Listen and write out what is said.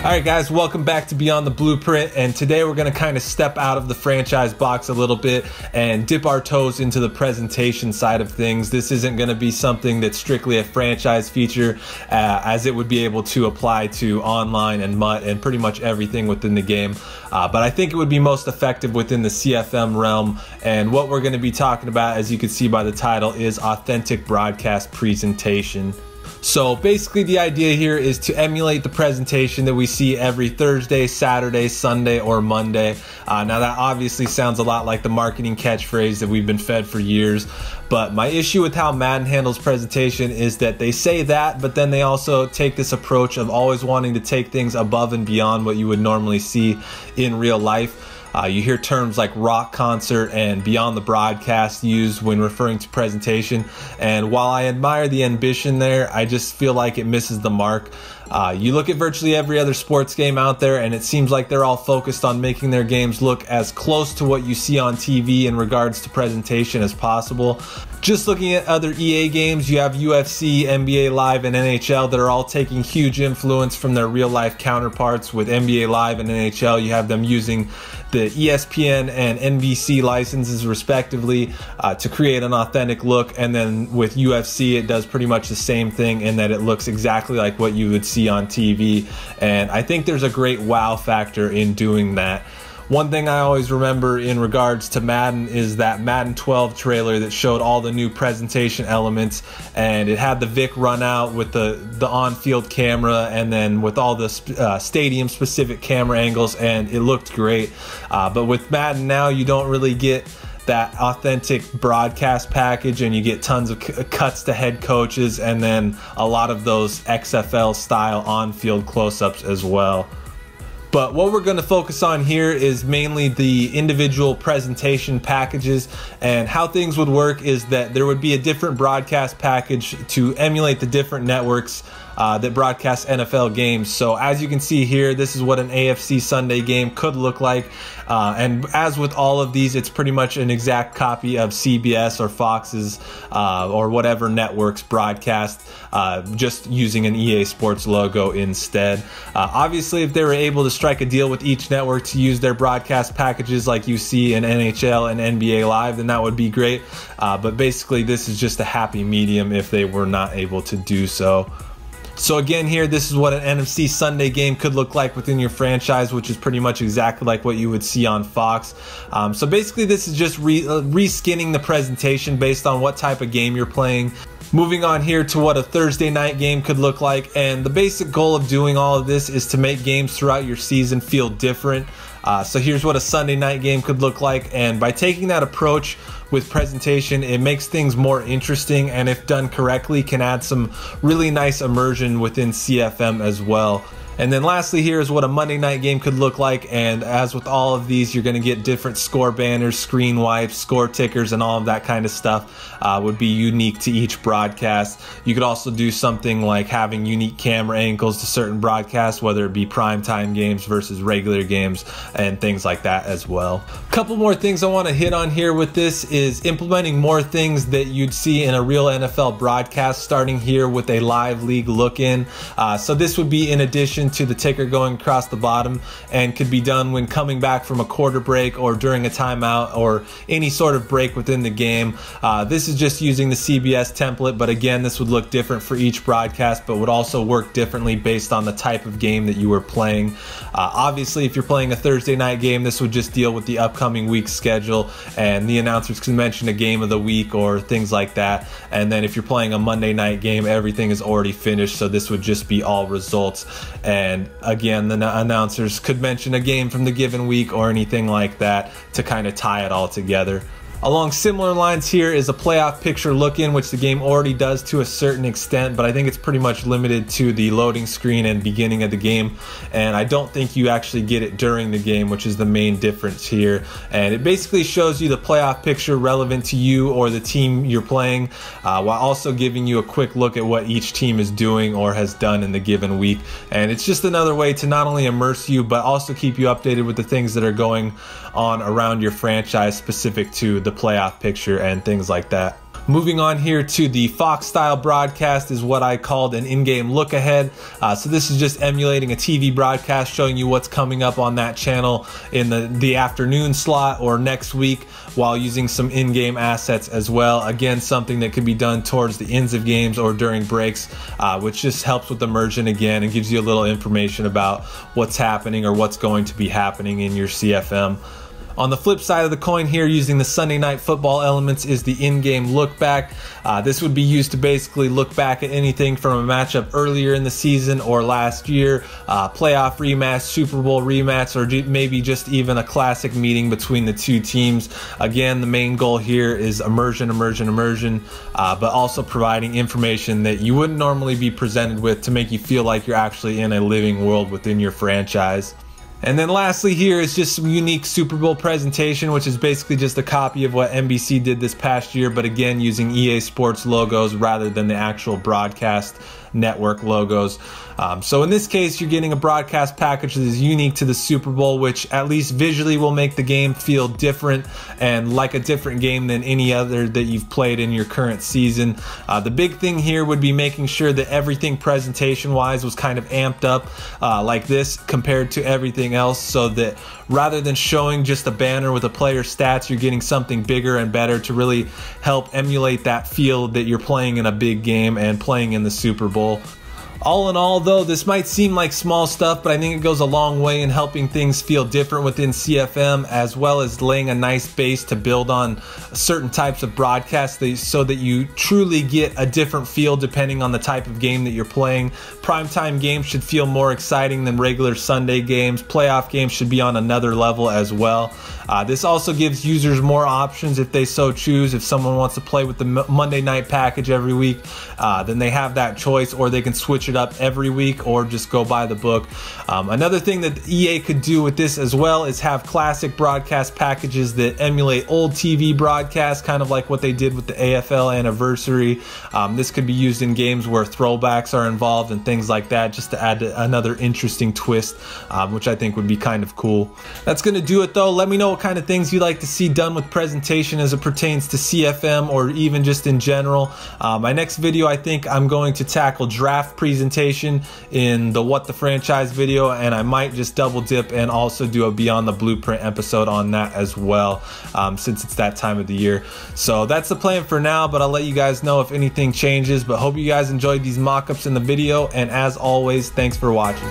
Alright guys, welcome back to Beyond the Blueprint, and today we're going to kind of step out of the franchise box a little bit and dip our toes into the presentation side of things. This isn't going to be something that's strictly a franchise feature, as it would be able to apply to online and MUT and pretty much everything within the game. But I think it would be most effective within the CFM realm, and what we're going to be talking about, as you can see by the title, is authentic broadcast presentation. So basically the idea here is to emulate the presentation that we see every Thursday, Saturday, Sunday, or Monday. Now that obviously sounds a lot like the marketing catchphrase that we've been fed for years, but my issue with how Madden handles presentation is that they say that, but then they also take this approach of always wanting to take things above and beyond what you would normally see in real life. You hear terms like rock concert and beyond the broadcast used when referring to presentation, and while I admire the ambition there, I just feel like it misses the mark. You look at virtually every other sports game out there, and it seems like they're all focused on making their games look as close to what you see on TV in regards to presentation as possible. Just looking at other EA games, you have UFC, NBA Live, and NHL that are all taking huge influence from their real-life counterparts. With NBA Live and NHL, you have them using the ESPN and NBC licenses respectively to create an authentic look, and then with UFC it does pretty much the same thing in that it looks exactly like what you would see on TV, and I think there's a great wow factor in doing that. One thing I always remember in regards to Madden is that Madden 12 trailer that showed all the new presentation elements, and it had the Vic run out with the on-field camera and then with all the stadium specific camera angles, and it looked great. But with Madden now, you don't really get that authentic broadcast package, and you get tons of cuts to head coaches and then a lot of those XFL style on-field close-ups as well. But what we're going to focus on here is mainly the individual presentation packages, and how things would work is that there would be a different broadcast package to emulate the different networks that broadcast NFL games. So as you can see here, this is what an AFC Sunday game could look like, and as with all of these, it's pretty much an exact copy of CBS or Fox's or whatever networks broadcast, just using an EA Sports logo instead. Obviously, if they were able to strike a deal with each network to use their broadcast packages like you see in NHL and NBA Live, then that would be great, but basically this is just a happy medium if they were not able to do so. So again here, this is what an NFC Sunday game could look like within your franchise, which is pretty much exactly like what you would see on Fox. So basically this is just reskinning the presentation based on what type of game you're playing. Moving on here to what a Thursday night game could look like, and the basic goal of doing all of this is to make games throughout your season feel different. So here's what a Sunday night game could look like, and by taking that approach with presentation, it makes things more interesting, and if done correctly can add some really nice immersion within CFM as well. And then lastly here is what a Monday night game could look like, and as with all of these, you're going to get different score banners, screen wipes, score tickers, and all of that kind of stuff would be unique to each broadcast. You could also do something like having unique camera angles to certain broadcasts, whether it be primetime games versus regular games and things like that as well. A couple more things I want to hit on here with this is implementing more things that you'd see in a real NFL broadcast, starting here with a live league look-in. So this would be in addition to the ticker going across the bottom, and could be done when coming back from a quarter break or during a timeout or any sort of break within the game. This is just using the CBS template, but again, this would look different for each broadcast, but would also work differently based on the type of game that you were playing. Obviously, if you're playing a Thursday night game, this would just deal with the upcoming week's schedule, and the announcers can mention a game of the week or things like that. And then if you're playing a Monday night game, everything is already finished, so this would just be all results. And again, the announcers could mention a game from the given week or anything like that to kind of tie it all together. Along similar lines here is a playoff picture look-in, which the game already does to a certain extent, but I think it's pretty much limited to the loading screen and beginning of the game, and I don't think you actually get it during the game, which is the main difference here. And it basically shows you the playoff picture relevant to you or the team you're playing, while also giving you a quick look at what each team is doing or has done in the given week. And it's just another way to not only immerse you, but also keep you updated with the things that are going on around your franchise specific to the playoff picture and things like that. Moving on here to the Fox style broadcast is what I called an in-game look ahead. So this is just emulating a TV broadcast, showing you what's coming up on that channel in the afternoon slot or next week, while using some in-game assets as well. Again, something that could be done towards the ends of games or during breaks, which just helps with immersion again and gives you a little information about what's happening or what's going to be happening in your CFM. On the flip side of the coin here, using the Sunday Night Football elements, is the in-game look back. This would be used to basically look back at anything from a matchup earlier in the season or last year, playoff rematch, Super Bowl rematch, or maybe just even a classic meeting between the two teams. Again, the main goal here is immersion, but also providing information that you wouldn't normally be presented with to make you feel like you're actually in a living world within your franchise. And then lastly here is just some unique Super Bowl presentation, which is basically just a copy of what NBC did this past year, but again using EA Sports logos rather than the actual broadcast network logos. So in this case, you're getting a broadcast package that is unique to the Super Bowl, which at least visually will make the game feel different and like a different game than any other that you've played in your current season. The big thing here would be making sure that everything presentation wise was kind of amped up like this compared to everything else, so that rather than showing just a banner with a player's stats, you're getting something bigger and better to really help emulate that feel that you're playing in a big game and playing in the Super Bowl. All in all though, this might seem like small stuff, but I think it goes a long way in helping things feel different within CFM, as well as laying a nice base to build on certain types of broadcasts so that you truly get a different feel depending on the type of game that you're playing. Primetime games should feel more exciting than regular Sunday games. Playoff games should be on another level as well. This also gives users more options if they so choose. If someone wants to play with the Monday night package every week, then they have that choice, or they can switch it up every week or just go by the book. Another thing that EA could do with this as well is have classic broadcast packages that emulate old TV broadcasts, kind of like what they did with the AFL anniversary. This could be used in games where throwbacks are involved and things like that, just to add another interesting twist, which I think would be kind of cool. That's going to do it though. Let me know what kind of things you'd like to see done with presentation as it pertains to CFM or even just in general. My next video, I think I'm going to tackle draft presentation in the What the Franchise video, and I might just double dip and also do a Beyond the Blueprint episode on that as well, since it's that time of the year. So that's the plan for now, but I'll let you guys know if anything changes. But hope you guys enjoyed these mock-ups in the video, and as always, thanks for watching.